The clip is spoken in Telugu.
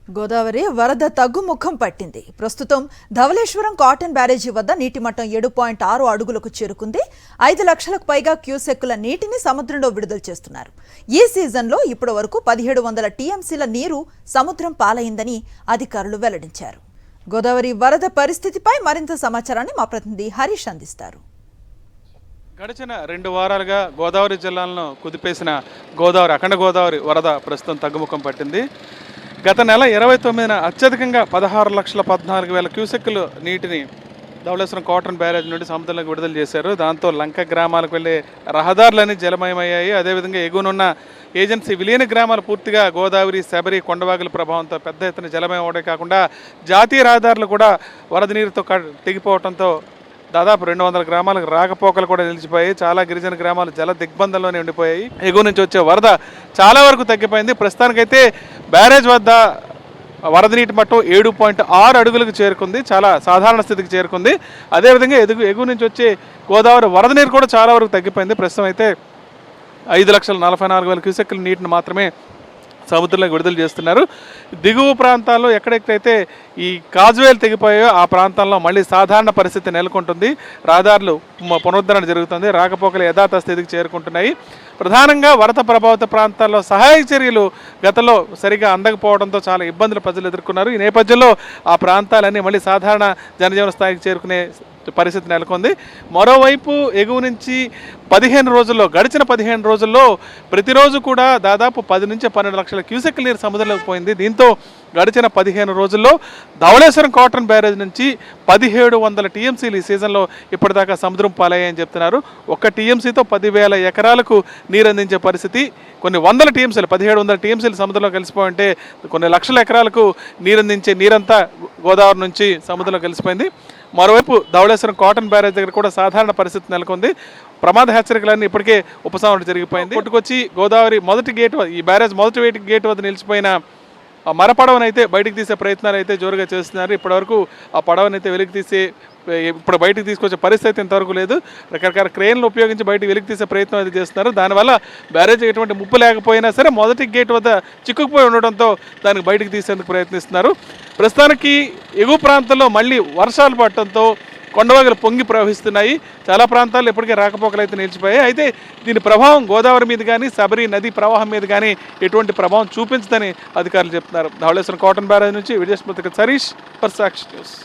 గోదావరి వరద తగ్గుముఖం పట్టింది. ప్రస్తుతం ధవళేశ్వరం కాటన్ బ్యారేజీ వద్ద నీటి మట్టం 7.6 అడుగులకు చేరుకుంది. 5 లక్షలకు పైగా క్యూసెక్కుల నీటిని సముద్రంలో విడుదల చేస్తున్నారు. ఈ సీజన్లో ఇప్పటి వరకు 1700 టీఎంసీల నీరు సముద్రం పాలైందని అధికారులు వెల్లడించారు. గోదావరి వరద పరిస్థితిపై మరింత సమాచారాన్ని మా ప్రతినిధి హరీష్ అందిస్తారు. గడిచిన 2 వారాలుగా గోదావరి జిల్లాలను కుదిపేసిన అఖండ గోదావరి వరద ప్రస్తుతం తగ్గుముఖం పట్టింది. గత నెల 29న అత్యధికంగా 16,14,000 క్యూసెక్కులు నీటిని ధవళేశ్వరం కాటన్ బ్యారేజ్ నుండి సముద్రంలోకి విడుదల చేశారు. దాంతో లంక గ్రామాలకు వెళ్లే రహదారులన్నీ జలమయమయ్యాయి. అదేవిధంగా ఎగువనున్న ఏజెన్సీ విలీన గ్రామాలు పూర్తిగా గోదావరి, శబరి, కొండవాగుల ప్రభావంతో పెద్ద ఎత్తున జలమయం అవడే కాకుండా జాతీయ రహదారులు కూడా వరద నీరుతో తెగిపోవడంతో దాదాపు 200 గ్రామాలకు రాకపోకలు కూడా నిలిచిపోయాయి. చాలా గిరిజన గ్రామాలు జల దిగ్బంధంలోనే ఉండిపోయాయి. ఎగువ నుంచి వచ్చే వరద చాలా వరకు తగ్గిపోయింది. ప్రస్తుతానికైతే బ్యారేజ్ వద్ద వరద నీటి మట్టం 7.6 అడుగులకు చేరుకుంది. చాలా సాధారణ స్థితికి చేరుకుంది. అదేవిధంగా ఎగువ నుంచి వచ్చే గోదావరి వరద నీరు కూడా చాలా వరకు తగ్గిపోయింది. ప్రస్తుతం అయితే 5,44,000 క్యూసెక్కుల నీటిని మాత్రమే సముద్రంలోకి విడుదల చేస్తున్నారు. దిగువ ప్రాంతాల్లో ఎక్కడెక్కడైతే ఈ కాజువేలు తెగిపోయాయో ఆ ప్రాంతాల్లో మళ్ళీ సాధారణ పరిస్థితి నెలకొంటుంది. రహదారులు పునరుద్ధరణ జరుగుతుంది. రాకపోకలు యథాతథ స్థితికి చేరుకుంటున్నాయి. ప్రధానంగా వరద ప్రభావిత ప్రాంతాల్లో సహాయక చర్యలు గతంలో సరిగా అందకపోవడంతో చాలా ఇబ్బందులు ప్రజలు ఎదుర్కొన్నారు. ఈ నేపథ్యంలో ఆ ప్రాంతాలన్నీ మళ్ళీ సాధారణ జనజీవన స్థాయికి చేరుకునే పరిస్థితి నెలకొంది. మరోవైపు ఎగువ నుంచి గడిచిన 15 రోజుల్లో ప్రతిరోజు కూడా దాదాపు 10 నుంచి 12 లక్షల క్యూసెక్కుల నీరు సముద్రంలోకి పోయింది. దీంతో గడిచిన 15 రోజుల్లో ధవళేశ్వరం కాటన్ బ్యారేజ్ నుంచి 1700 టీఎంసీలు ఈ సీజన్లో ఇప్పటిదాకా సముద్రం పాలయ్యాయని చెప్తున్నారు. ఒక్క టీఎంసీతో 10,000 ఎకరాలకు నీరు అందించే పరిస్థితి. కొన్ని వందల టీఎంసీలు 1700 టీఎంసీలు సముద్రంలో కలిసిపోయింటే కొన్ని లక్షల ఎకరాలకు నీరందించే నీరంతా గోదావరి నుంచి సముద్రంలో కలిసిపోయింది. మరోవైపు ధవళేశ్వరం కాటన్ బ్యారేజ్ దగ్గర కూడా సాధారణ పరిస్థితి నెలకొంది. ప్రమాద హెచ్చరికలన్నీ ఇప్పటికే ఉపశమనం జరిగిపోయింది. కొట్టుకొచ్చి గోదావరి ఈ బ్యారేజ్ మొదటి గేట్ వద్ద నిలిచిపోయిన మరపడవను అయితే బయటకు తీసే ప్రయత్నాలు అయితే జోరుగా చేస్తున్నారు. ఇప్పటివరకు ఆ పడవను అయితే ఇప్పుడు బయటకు తీసుకొచ్చే పరిస్థితి ఇంతవరకు లేదు. రకరకాల క్రేన్లు ఉపయోగించి బయటకు వెలికి తీసే ప్రయత్నం అయితే చేస్తున్నారు. దానివల్ల బ్యారేజ్ ఎటువంటి ముప్పు లేకపోయినా సరే మొదటి గేట్ వద్ద చిక్కుకుపోయి ఉండడంతో దానికి బయటకు తీసేందుకు ప్రయత్నిస్తున్నారు. ప్రస్తుతానికి ఎగువ ప్రాంతంలో మళ్ళీ వర్షాలు పడటంతో కొండవాగులు పొంగి ప్రవహిస్తున్నాయి. చాలా ప్రాంతాల్లో ఇప్పటికే రాకపోకలు అయితే నిలిచిపోయాయి. అయితే దీని ప్రభావం గోదావరి మీద కానీ శబరి నది ప్రవాహం మీద కానీ ఎటువంటి ప్రభావం చూపించదని అధికారులు చెప్తున్నారు. ధవళేశ్వరం కాటన్ బ్యారేజ్ నుంచి విజయస్మృతిక సరీష్ ఫర్ సాక్షి న్యూస్.